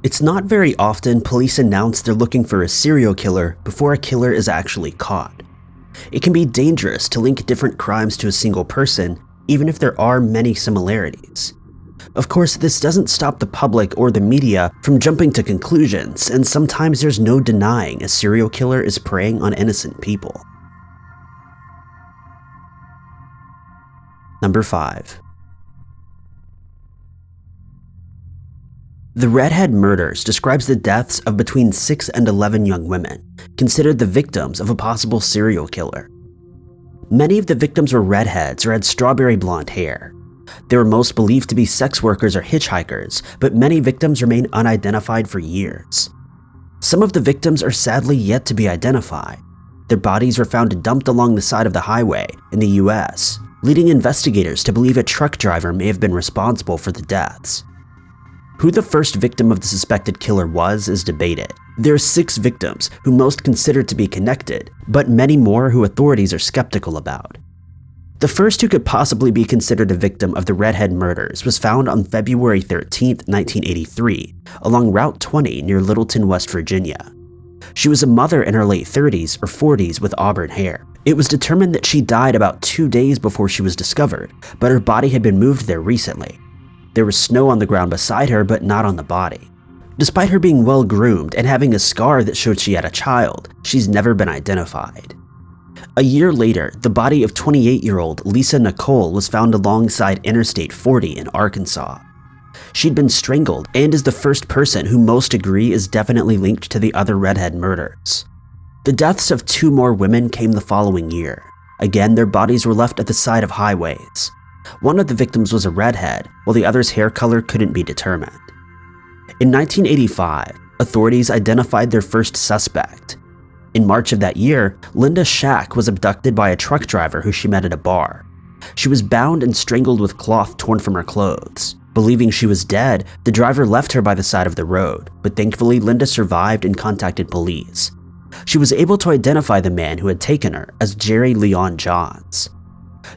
It's not very often police announce they're looking for a serial killer before a killer is actually caught. It can be dangerous to link different crimes to a single person, even if there are many similarities. Of course, this doesn't stop the public or the media from jumping to conclusions, and sometimes there's no denying a serial killer is preying on innocent people. Number 5. The Redhead murders describes the deaths of between 6 and 11 young women, considered the victims of a possible serial killer. Many of the victims were redheads or had strawberry blonde hair. They were most believed to be sex workers or hitchhikers, but many victims remain unidentified for years. Some of the victims are sadly yet to be identified. Their bodies were found dumped along the side of the highway in the US, leading investigators to believe a truck driver may have been responsible for the deaths. Who the first victim of the suspected killer was is debated. There are 6 victims who most considered to be connected, but many more who authorities are skeptical about. The first who could possibly be considered a victim of the Redhead murders was found on February 13, 1983, along Route 20 near Littleton, West Virginia. She was a mother in her late 30s or 40s with auburn hair. It was determined that she died about 2 days before she was discovered, but her body had been moved there recently. There was snow on the ground beside her, but not on the body. Despite her being well groomed and having a scar that showed she had a child, she's never been identified. A year later, the body of 28-year-old Lisa Nicole was found alongside Interstate 40 in Arkansas. She'd been strangled and is the first person who most agree is definitely linked to the other Redhead murders. The deaths of 2 more women came the following year. Again, their bodies were left at the side of highways. One of the victims was a redhead, while the other's hair color couldn't be determined. In 1985, authorities identified their first suspect. In March of that year, Linda Shack was abducted by a truck driver who she met at a bar. She was bound and strangled with cloth torn from her clothes. Believing she was dead, the driver left her by the side of the road, but thankfully Linda survived and contacted police. She was able to identify the man who had taken her as Jerry Leon Johns.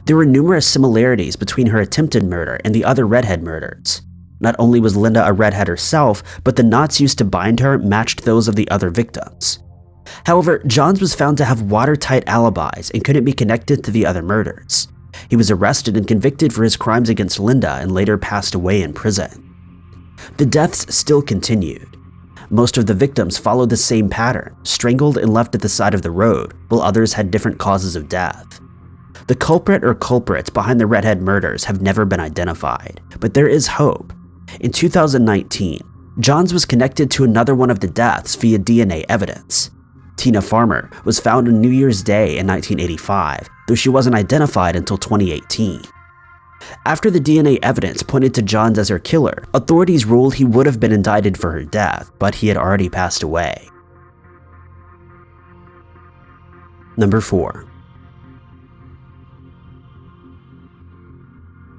There were numerous similarities between her attempted murder and the other Redhead murders. Not only was Linda a redhead herself, but the knots used to bind her matched those of the other victims. However, Johns was found to have watertight alibis and couldn't be connected to the other murders. He was arrested and convicted for his crimes against Linda and later passed away in prison. The deaths still continued. Most of the victims followed the same pattern, strangled and left at the side of the road, while others had different causes of death. The culprit or culprits behind the Redhead murders have never been identified, but there is hope. In 2019, Johns was connected to another one of the deaths via DNA evidence. Tina Farmer was found on New Year's Day in 1985, though she wasn't identified until 2018. After the DNA evidence pointed to Johns as her killer, authorities ruled he would have been indicted for her death, but he had already passed away. Number 4.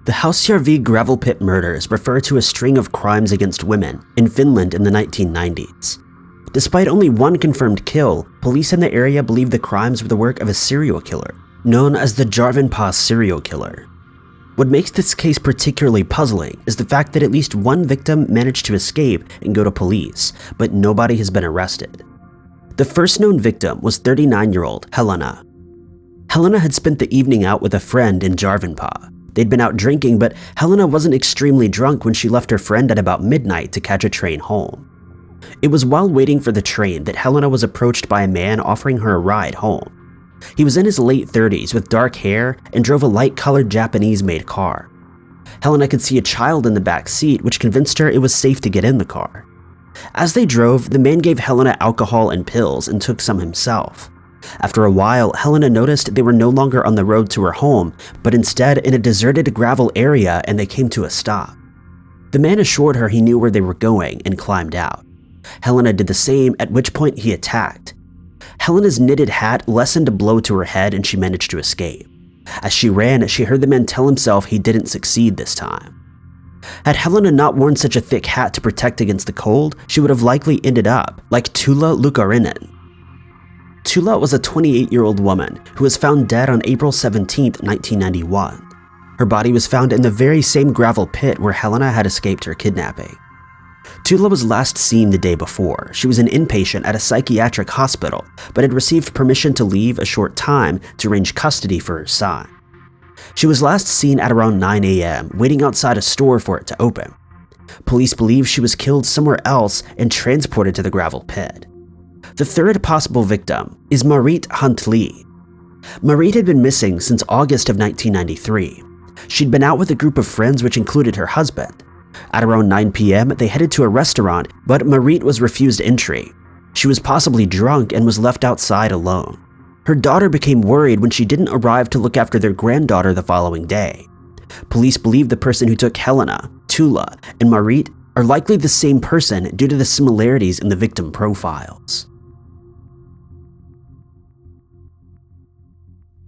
The Hausjärvi gravel pit murders refer to a string of crimes against women in Finland in the 1990s. Despite only one confirmed kill, police in the area believe the crimes were the work of a serial killer, known as the Jarvanpass serial killer. What makes this case particularly puzzling is the fact that at least one victim managed to escape and go to police, but nobody has been arrested. The first known victim was 39-year-old Helena. Helena had spent the evening out with a friend in Jarvanpass. They'd been out drinking, but Helena wasn't extremely drunk when she left her friend at about midnight to catch a train home. It was while waiting for the train that Helena was approached by a man offering her a ride home. He was in his late 30s with dark hair and drove a light-colored Japanese-made car. Helena could see a child in the back seat, which convinced her it was safe to get in the car. As they drove, the man gave Helena alcohol and pills and took some himself. After a while, Helena noticed they were no longer on the road to her home, but instead in a deserted gravel area, and they came to a stop. The man assured her he knew where they were going and climbed out. Helena did the same, at which point he attacked. Helena's knitted hat lessened a blow to her head and she managed to escape. As she ran, she heard the man tell himself he didn't succeed this time. Had Helena not worn such a thick hat to protect against the cold, she would have likely ended up like Tuula Lukarinen. Tuula was a 28-year-old woman who was found dead on April 17, 1991. Her body was found in the very same gravel pit where Helena had escaped her kidnapping. Tula was last seen the day before. She was an inpatient at a psychiatric hospital, but had received permission to leave a short time to arrange custody for her son. She was last seen at around 9 a.m., waiting outside a store for it to open. Police believe she was killed somewhere else and transported to the gravel pit. The third possible victim is Marit Huntley. Marit had been missing since August of 1993. She'd been out with a group of friends which included her husband. At around 9 p.m., they headed to a restaurant, but Marit was refused entry. She was possibly drunk and was left outside alone. Her daughter became worried when she didn't arrive to look after their granddaughter the following day. Police believe the person who took Helena, Tula, and Marit are likely the same person due to the similarities in the victim profiles.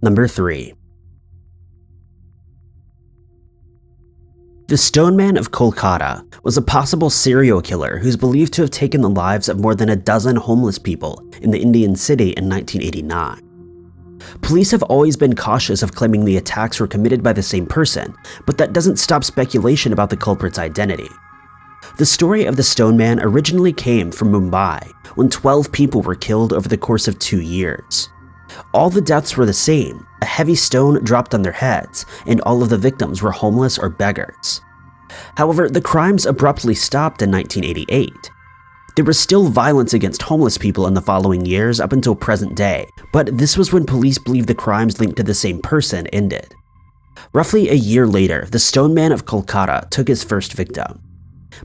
Number 3. The Stoneman of Kolkata was a possible serial killer who's believed to have taken the lives of more than a dozen homeless people in the Indian city in 1989. Police have always been cautious of claiming the attacks were committed by the same person, but that doesn't stop speculation about the culprit's identity. The story of the Stoneman originally came from Mumbai, when 12 people were killed over the course of 2 years. All the deaths were the same, a heavy stone dropped on their heads, and all of the victims were homeless or beggars. However, the crimes abruptly stopped in 1988. There was still violence against homeless people in the following years up until present day, but this was when police believed the crimes linked to the same person ended. Roughly a year later, the Stoneman of Kolkata took his first victim.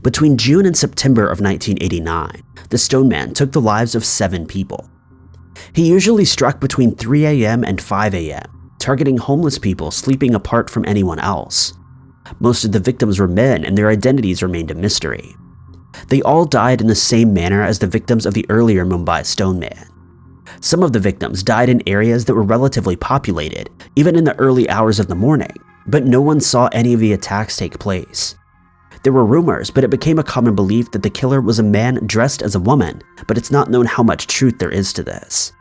Between June and September of 1989, the Stoneman took the lives of 7 people. He usually struck between 3 a.m. and 5 a.m., targeting homeless people sleeping apart from anyone else. Most of the victims were men and their identities remained a mystery. They all died in the same manner as the victims of the earlier Mumbai Stoneman. Some of the victims died in areas that were relatively populated, even in the early hours of the morning, but no one saw any of the attacks take place. There were rumors, but it became a common belief that the killer was a man dressed as a woman, but it's not known how much truth there is to this.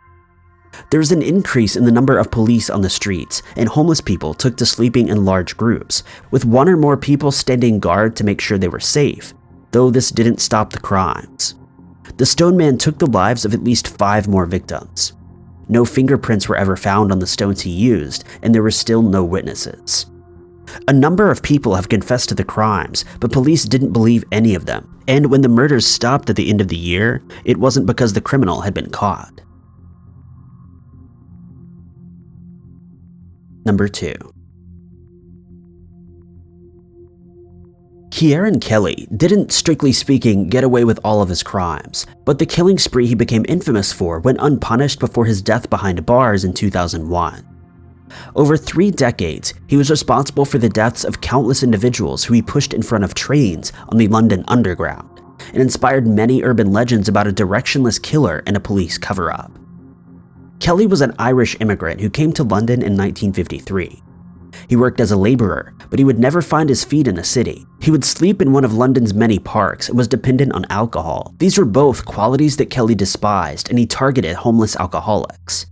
There's an increase in the number of police on the streets, and homeless people took to sleeping in large groups, with 1 or more people standing guard to make sure they were safe, though this didn't stop the crimes. The Stoneman took the lives of at least 5 more victims. No fingerprints were ever found on the stones he used, and there were still no witnesses. A number of people have confessed to the crimes, but police didn't believe any of them, and when the murders stopped at the end of the year, it wasn't because the criminal had been caught. Number 2. Kieran Kelly didn't, strictly speaking, get away with all of his crimes, but the killing spree he became infamous for went unpunished before his death behind bars in 2001. Over 3 decades, he was responsible for the deaths of countless individuals who he pushed in front of trains on the London Underground, and inspired many urban legends about a directionless killer and a police cover-up. Kelly was an Irish immigrant who came to London in 1953. He worked as a laborer, but he would never find his feet in the city. He would sleep in one of London's many parks and was dependent on alcohol. These were both qualities that Kelly despised, and he targeted homeless alcoholics.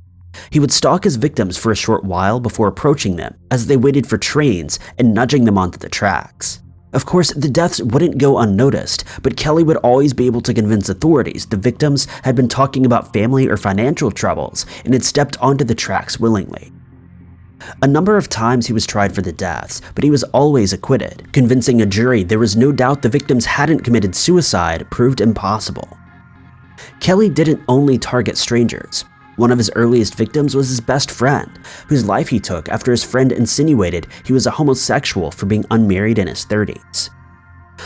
He would stalk his victims for a short while before approaching them as they waited for trains and nudging them onto the tracks. Of course, the deaths wouldn't go unnoticed, but Kelly would always be able to convince authorities the victims had been talking about family or financial troubles and had stepped onto the tracks willingly. A number of times he was tried for the deaths, but he was always acquitted. Convincing a jury there was no doubt the victims hadn't committed suicide proved impossible. Kelly didn't only target strangers. One of his earliest victims was his best friend, whose life he took after his friend insinuated he was a homosexual for being unmarried in his 30s.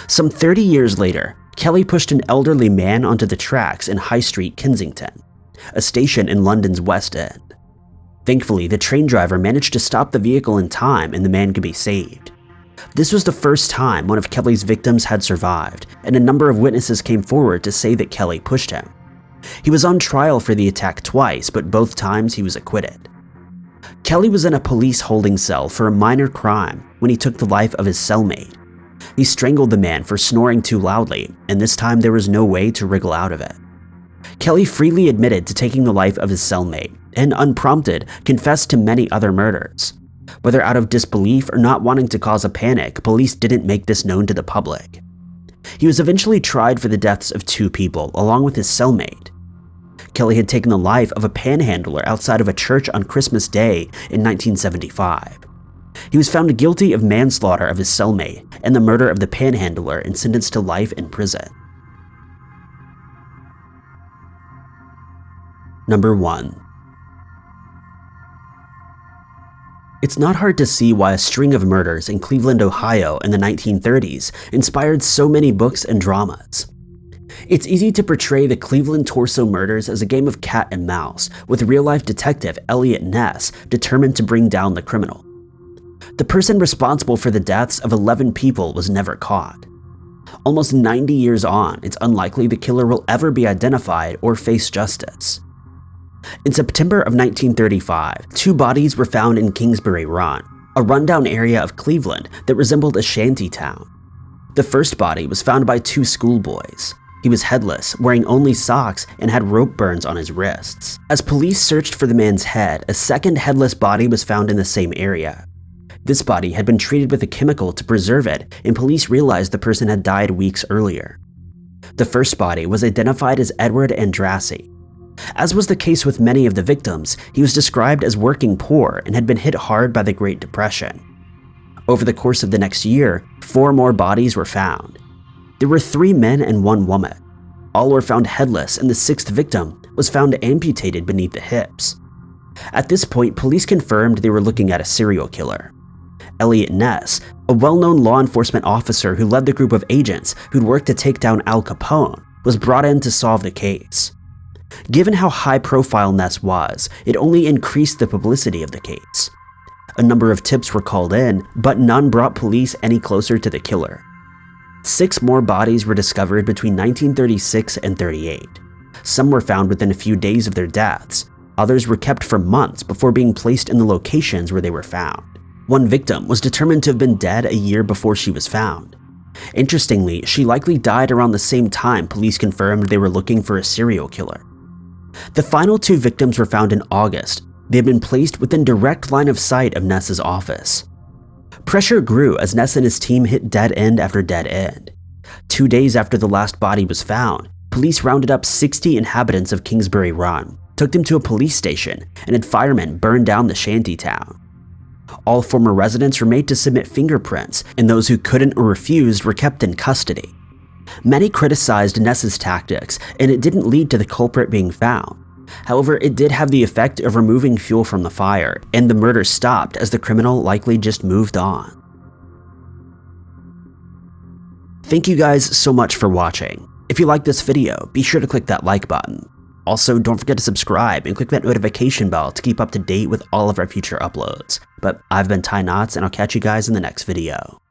Some 30 years later, Kelly pushed an elderly man onto the tracks in High Street, Kensington, a station in London's West End. Thankfully, the train driver managed to stop the vehicle in time and the man could be saved. This was the first time one of Kelly's victims had survived, and a number of witnesses came forward to say that Kelly pushed him. He was on trial for the attack twice, but both times he was acquitted. Kelly was in a police holding cell for a minor crime when he took the life of his cellmate. He strangled the man for snoring too loudly, and this time there was no way to wriggle out of it. Kelly freely admitted to taking the life of his cellmate, and unprompted, confessed to many other murders. Whether out of disbelief or not wanting to cause a panic, police didn't make this known to the public. He was eventually tried for the deaths of 2 people along with his cellmate. Kelly had taken the life of a panhandler outside of a church on Christmas Day in 1975. He was found guilty of manslaughter of his cellmate and the murder of the panhandler and sentenced to life in prison. Number 1. It's not hard to see why a string of murders in Cleveland, Ohio in the 1930s inspired so many books and dramas. It's easy to portray the Cleveland torso murders as a game of cat and mouse, with real-life detective Elliot Ness determined to bring down the criminal. The person responsible for the deaths of 11 people was never caught. Almost 90 years on, it's unlikely the killer will ever be identified or face justice. In September of 1935, 2 bodies were found in Kingsbury Run, a rundown area of Cleveland that resembled a shanty town. The first body was found by 2 schoolboys. He was headless, wearing only socks, and had rope burns on his wrists. As police searched for the man's head, a second headless body was found in the same area. This body had been treated with a chemical to preserve it, and police realized the person had died weeks earlier. The first body was identified as Edward Andrassy. As was the case with many of the victims, he was described as working poor and had been hit hard by the Great Depression. Over the course of the next year, 4 more bodies were found. There were 3 men and 1 woman. All were found headless, and the 6th victim was found amputated beneath the hips. At this point, police confirmed they were looking at a serial killer. Elliot Ness, a well-known law enforcement officer who led the group of agents who'd worked to take down Al Capone, was brought in to solve the case. Given how high-profile Ness was, it only increased the publicity of the case. A number of tips were called in, but none brought police any closer to the killer. 6 more bodies were discovered between 1936 and 38. Some were found within a few days of their deaths. Others were kept for months before being placed in the locations where they were found. One victim was determined to have been dead a year before she was found. Interestingly, she likely died around the same time police confirmed they were looking for a serial killer. The final 2 victims were found in August. They had been placed within direct line of sight of Ness's office. Pressure grew as Ness and his team hit dead end after dead end. 2 days after the last body was found, police rounded up 60 inhabitants of Kingsbury Run, took them to a police station, and had firemen burn down the shanty town. All former residents were made to submit fingerprints, and those who couldn't or refused were kept in custody. Many criticized Ness's tactics, and it didn't lead to the culprit being found. However, it did have the effect of removing fuel from the fire, and the murder stopped as the criminal likely just moved on. Thank you guys so much for watching. If you liked this video, be sure to click that like button. Also, don't forget to subscribe and click that notification bell to keep up to date with all of our future uploads. But I've been Ty Knotts, and I'll catch you guys in the next video.